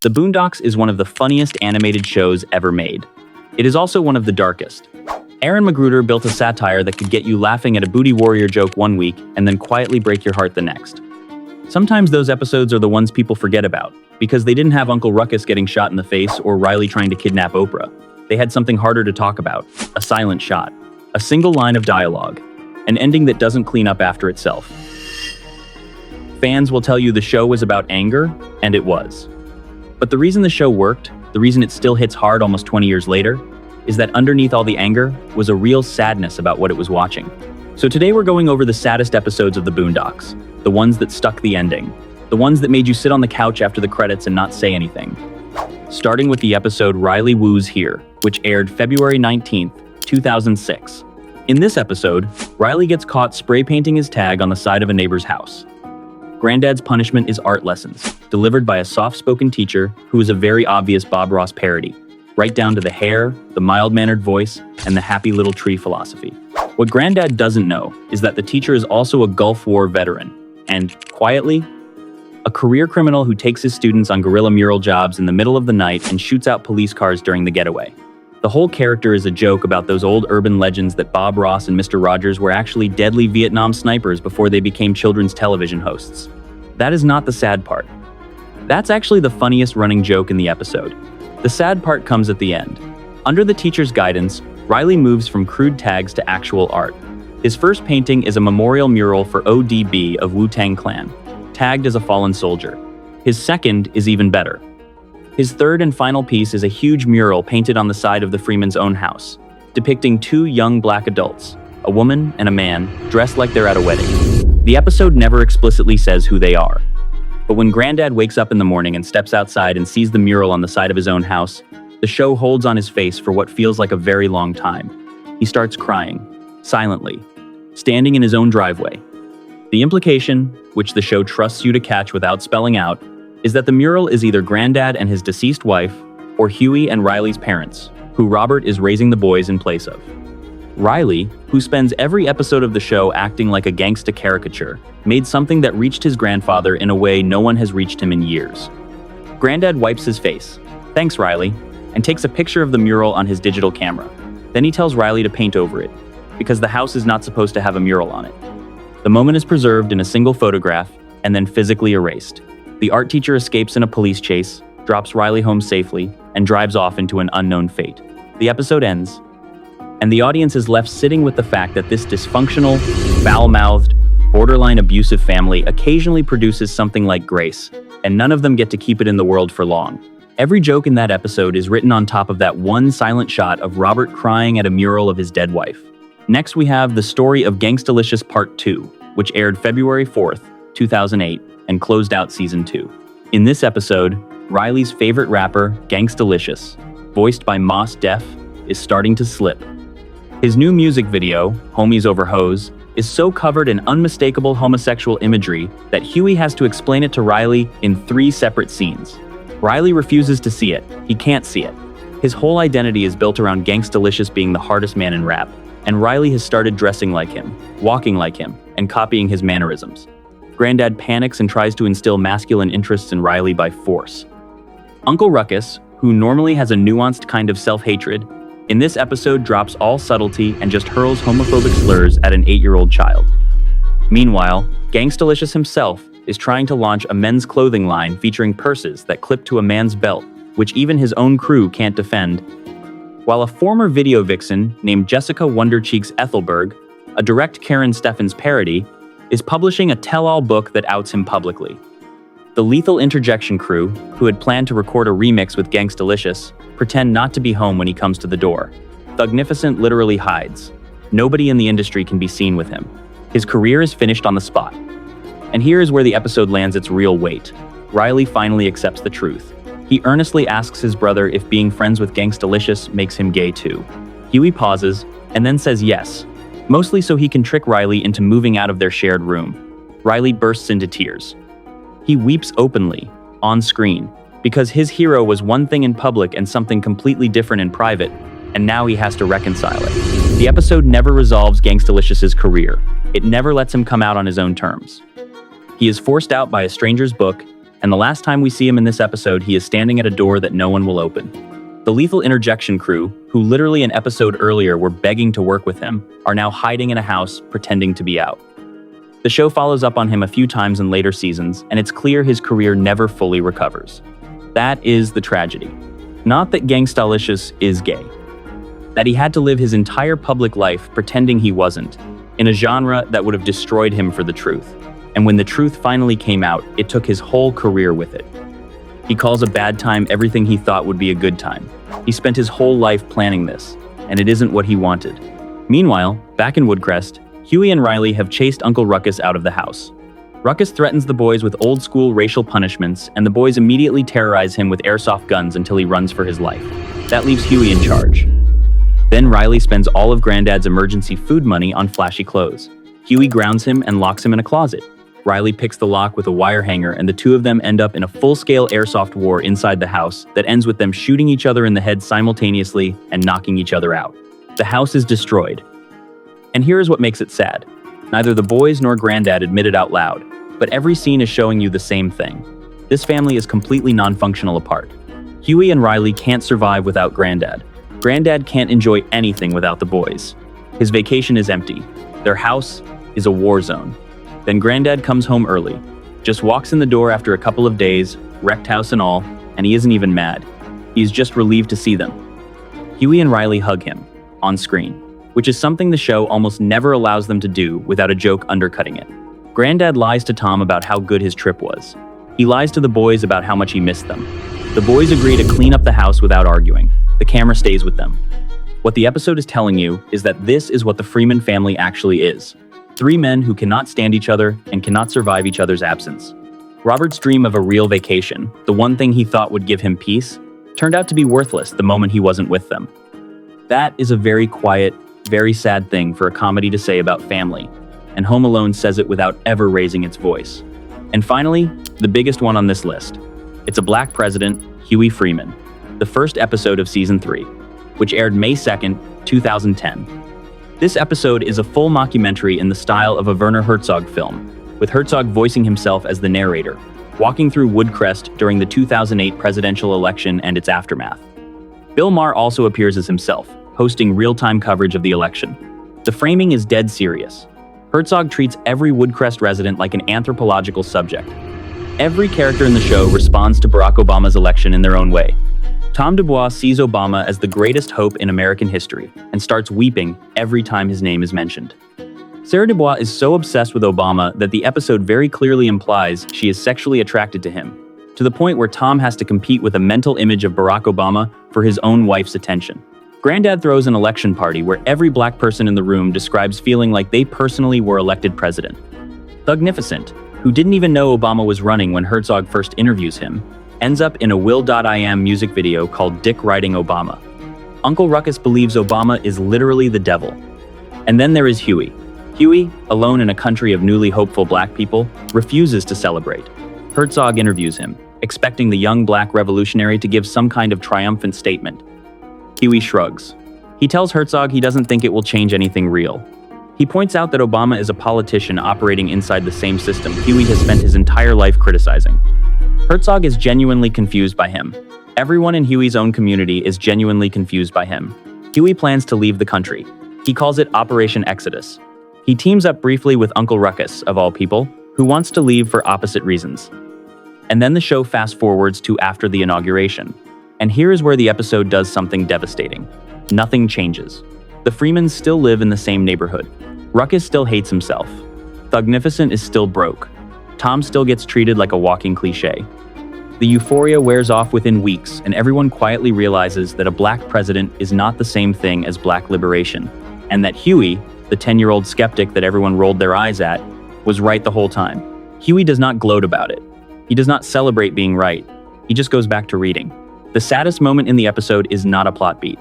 The Boondocks is one of the funniest animated shows ever made. It is also one of the darkest. Aaron McGruder built a satire that could get you laughing at a booty warrior joke one week and then quietly break your heart the next. Sometimes those episodes are the ones people forget about, because they didn't have Uncle Ruckus getting shot in the face or Riley trying to kidnap Oprah. They had something harder to talk about, a silent shot, a single line of dialogue, an ending that doesn't clean up after itself. Fans will tell you the show was about anger, and it was. But the reason the show worked, the reason it still hits hard almost 20 years later, is that underneath all the anger was a real sadness about what it was watching. So today we're going over the saddest episodes of the Boondocks, the ones that stuck the ending, the ones that made you sit on the couch after the credits and not say anything. Starting with the episode Riley Woo's Here, which aired February 19th, 2006. In this episode, Riley gets caught spray painting his tag on the side of a neighbor's house. Granddad's punishment is art lessons, delivered by a soft-spoken teacher who is a very obvious Bob Ross parody, right down to the hair, the mild-mannered voice, and the happy little tree philosophy. What Granddad doesn't know is that the teacher is also a Gulf War veteran, and, quietly, a career criminal who takes his students on guerrilla mural jobs in the middle of the night and shoots out police cars during the getaway. The whole character is a joke about those old urban legends that Bob Ross and Mr. Rogers were actually deadly Vietnam snipers before they became children's television hosts. That is not the sad part. That's actually the funniest running joke in the episode. The sad part comes at the end. Under the teacher's guidance, Riley moves from crude tags to actual art. His first painting is a memorial mural for ODB of Wu-Tang Clan, tagged as a fallen soldier. His second is even better. His third and final piece is a huge mural painted on the side of the Freeman's own house, depicting two young black adults, a woman and a man, dressed like they're at a wedding. The episode never explicitly says who they are. But when Granddad wakes up in the morning and steps outside and sees the mural on the side of his own house, the show holds on his face for what feels like a very long time. He starts crying, silently, standing in his own driveway. The implication, which the show trusts you to catch without spelling out, is that the mural is either Granddad and his deceased wife, or Huey and Riley's parents, who Robert is raising the boys in place of. Riley, who spends every episode of the show acting like a gangsta caricature, made something that reached his grandfather in a way no one has reached him in years. Granddad wipes his face, thanks Riley, and takes a picture of the mural on his digital camera. Then he tells Riley to paint over it, because the house is not supposed to have a mural on it. The moment is preserved in a single photograph, and then physically erased. The art teacher escapes in a police chase, drops Riley home safely, and drives off into an unknown fate. The episode ends, and the audience is left sitting with the fact that this dysfunctional, foul-mouthed, borderline abusive family occasionally produces something like grace, and none of them get to keep it in the world for long. Every joke in that episode is written on top of that one silent shot of Robert crying at a mural of his dead wife. Next we have the story of Gangstalicious Part 2, which aired February 4th, 2008, and closed out Season 2. In this episode, Riley's favorite rapper, Gangstalicious, voiced by Mos Def, is starting to slip. His new music video, Homies Over Hoes, is so covered in unmistakable homosexual imagery that Huey has to explain it to Riley in 3 separate scenes. Riley refuses to see it. He can't see it. His whole identity is built around Gangstalicious being the hardest man in rap, and Riley has started dressing like him, walking like him, and copying his mannerisms. Granddad panics and tries to instill masculine interests in Riley by force. Uncle Ruckus, who normally has a nuanced kind of self-hatred, in this episode drops all subtlety and just hurls homophobic slurs at an 8-year-old child. Meanwhile, Gangstalicious himself is trying to launch a men's clothing line featuring purses that clip to a man's belt, which even his own crew can't defend. While a former video vixen named Jessica Wondercheeks Ethelberg, a direct Karen Steffens parody, is publishing a tell-all book that outs him publicly. The Lethal Interjection crew, who had planned to record a remix with Gangstalicious, pretend not to be home when he comes to the door. Thugnificent literally hides. Nobody in the industry can be seen with him. His career is finished on the spot. And here is where the episode lands its real weight. Riley finally accepts the truth. He earnestly asks his brother if being friends with Gangstalicious makes him gay too. Huey pauses, and then says yes, mostly so he can trick Riley into moving out of their shared room. Riley bursts into tears. He weeps openly, on screen, because his hero was one thing in public and something completely different in private, and now he has to reconcile it. The episode never resolves Gangstalicious' career. It never lets him come out on his own terms. He is forced out by a stranger's book, And the last time we see him in this episode, he is standing at a door that no one will open. The Lethal Interjection crew, who literally an episode earlier were begging to work with him, are now hiding in a house, pretending to be out. The show follows up on him a few times in later seasons, and it's clear his career never fully recovers. That is the tragedy. Not that Gangstalicious is gay. That he had to live his entire public life pretending he wasn't, in a genre that would have destroyed him for the truth. And when the truth finally came out, it took his whole career with it. He calls a bad time everything he thought would be a good time. He spent his whole life planning this, and it isn't what he wanted. Meanwhile, back in Woodcrest, Huey and Riley have chased Uncle Ruckus out of the house. Ruckus threatens the boys with old-school racial punishments, and the boys immediately terrorize him with airsoft guns until he runs for his life. That leaves Huey in charge. Then Riley spends all of Granddad's emergency food money on flashy clothes. Huey grounds him and locks him in a closet. Riley picks the lock with a wire hanger, and the two of them end up in a full-scale airsoft war inside the house that ends with them shooting each other in the head simultaneously and knocking each other out. The house is destroyed. And here is what makes it sad. Neither the boys nor Granddad admit it out loud, but every scene is showing you the same thing. This family is completely non-functional apart. Huey and Riley can't survive without Granddad. Granddad can't enjoy anything without the boys. His vacation is empty. Their house is a war zone. Then Granddad comes home early, just walks in the door after a couple of days, wrecked house and all, and he isn't even mad. He's just relieved to see them. Huey and Riley hug him, on screen, which is something the show almost never allows them to do without a joke undercutting it. Granddad lies to Tom about how good his trip was. He lies to the boys about how much he missed them. The boys agree to clean up the house without arguing. The camera stays with them. What the episode is telling you is that this is what the Freeman family actually is. 3 men who cannot stand each other and cannot survive each other's absence. Robert's dream of a real vacation, the one thing he thought would give him peace, turned out to be worthless the moment he wasn't with them. That is a very quiet, very sad thing for a comedy to say about family, and Home Alone says it without ever raising its voice. And finally, the biggest one on this list. It's a black president, Huey Freeman, the first episode of Season 3, which aired May 2nd, 2010. This episode is a full mockumentary in the style of a Werner Herzog film, with Herzog voicing himself as the narrator, walking through Woodcrest during the 2008 presidential election and its aftermath. Bill Maher also appears as himself, hosting real-time coverage of the election. The framing is dead serious. Herzog treats every Woodcrest resident like an anthropological subject. Every character in the show responds to Barack Obama's election in their own way. Tom Dubois sees Obama as the greatest hope in American history and starts weeping every time his name is mentioned. Sarah Dubois is so obsessed with Obama that the episode very clearly implies she is sexually attracted to him, to the point where Tom has to compete with a mental image of Barack Obama for his own wife's attention. Granddad throws an election party where every black person in the room describes feeling like they personally were elected president. Thugnificent, who didn't even know Obama was running when Herzog first interviews him, ends up in a Will.i.am music video called Dick Riding Obama. Uncle Ruckus believes Obama is literally the devil. And then there is Huey. Huey, alone in a country of newly hopeful black people, refuses to celebrate. Herzog interviews him, expecting the young black revolutionary to give some kind of triumphant statement. Huey shrugs. He tells Herzog he doesn't think it will change anything real. He points out that Obama is a politician operating inside the same system Huey has spent his entire life criticizing. Herzog is genuinely confused by him. Everyone in Huey's own community is genuinely confused by him. Huey plans to leave the country. He calls it Operation Exodus. He teams up briefly with Uncle Ruckus, of all people, who wants to leave for opposite reasons. And then the show fast forwards to after the inauguration. And here is where the episode does something devastating. Nothing changes. The Freemans still live in the same neighborhood. Ruckus still hates himself. Thugnificent is still broke. Tom still gets treated like a walking cliche. The euphoria wears off within weeks, and everyone quietly realizes that a black president is not the same thing as black liberation, and that Huey, the 10-year-old skeptic that everyone rolled their eyes at, was right the whole time. Huey does not gloat about it. He does not celebrate being right. He just goes back to reading. The saddest moment in the episode is not a plot beat.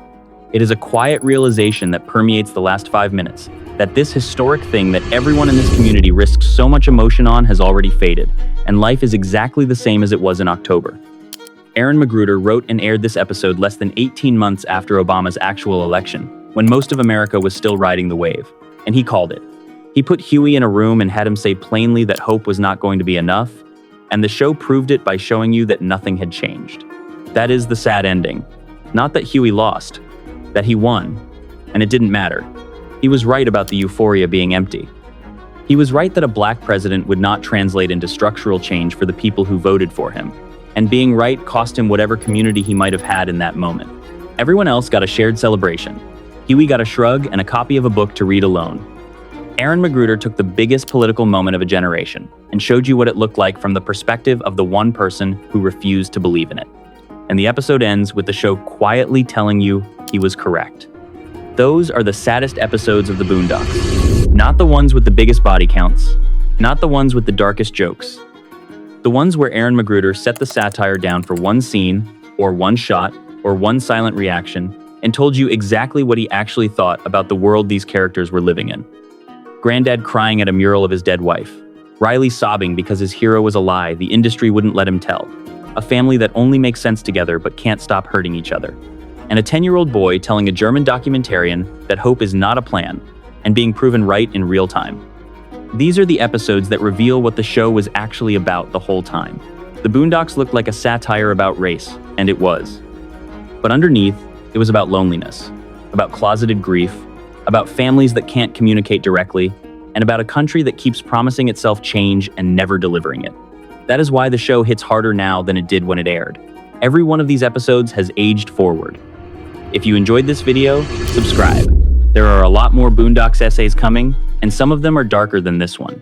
It is a quiet realization that permeates the last 5 minutes, that this historic thing that everyone in this community risked so much emotion on has already faded, and life is exactly the same as it was in October. Aaron Magruder wrote and aired this episode less than 18 months after Obama's actual election, when most of America was still riding the wave, and he called it. He put Huey in a room and had him say plainly that hope was not going to be enough, And the show proved it by showing you that nothing had changed. That is the sad ending. Not that Huey lost, that he won. And it didn't matter. He was right about the euphoria being empty. He was right that a black president would not translate into structural change for the people who voted for him. And being right cost him whatever community he might have had in that moment. Everyone else got a shared celebration. Huey got a shrug and a copy of a book to read alone. Aaron Magruder took the biggest political moment of a generation and showed you what it looked like from the perspective of the one person who refused to believe in it. And the episode ends with the show quietly telling you he was correct. Those are the saddest episodes of the Boondocks. Not the ones with the biggest body counts, not the ones with the darkest jokes. The ones where Aaron Magruder set the satire down for one scene, or one shot, or one silent reaction, and told you exactly what he actually thought about the world these characters were living in. Granddad crying at a mural of his dead wife. Riley sobbing because his hero was a lie the industry wouldn't let him tell. A family that only makes sense together but can't stop hurting each other. And a 10-year-old boy telling a German documentarian that hope is not a plan, and being proven right in real time. These are the episodes that reveal what the show was actually about the whole time. The Boondocks looked like a satire about race, and it was. But underneath, it was about loneliness, about closeted grief, about families that can't communicate directly, and about a country that keeps promising itself change and never delivering it. That is why the show hits harder now than it did when it aired. Every one of these episodes has aged forward. If you enjoyed this video, subscribe. There are a lot more Boondocks essays coming, and some of them are darker than this one.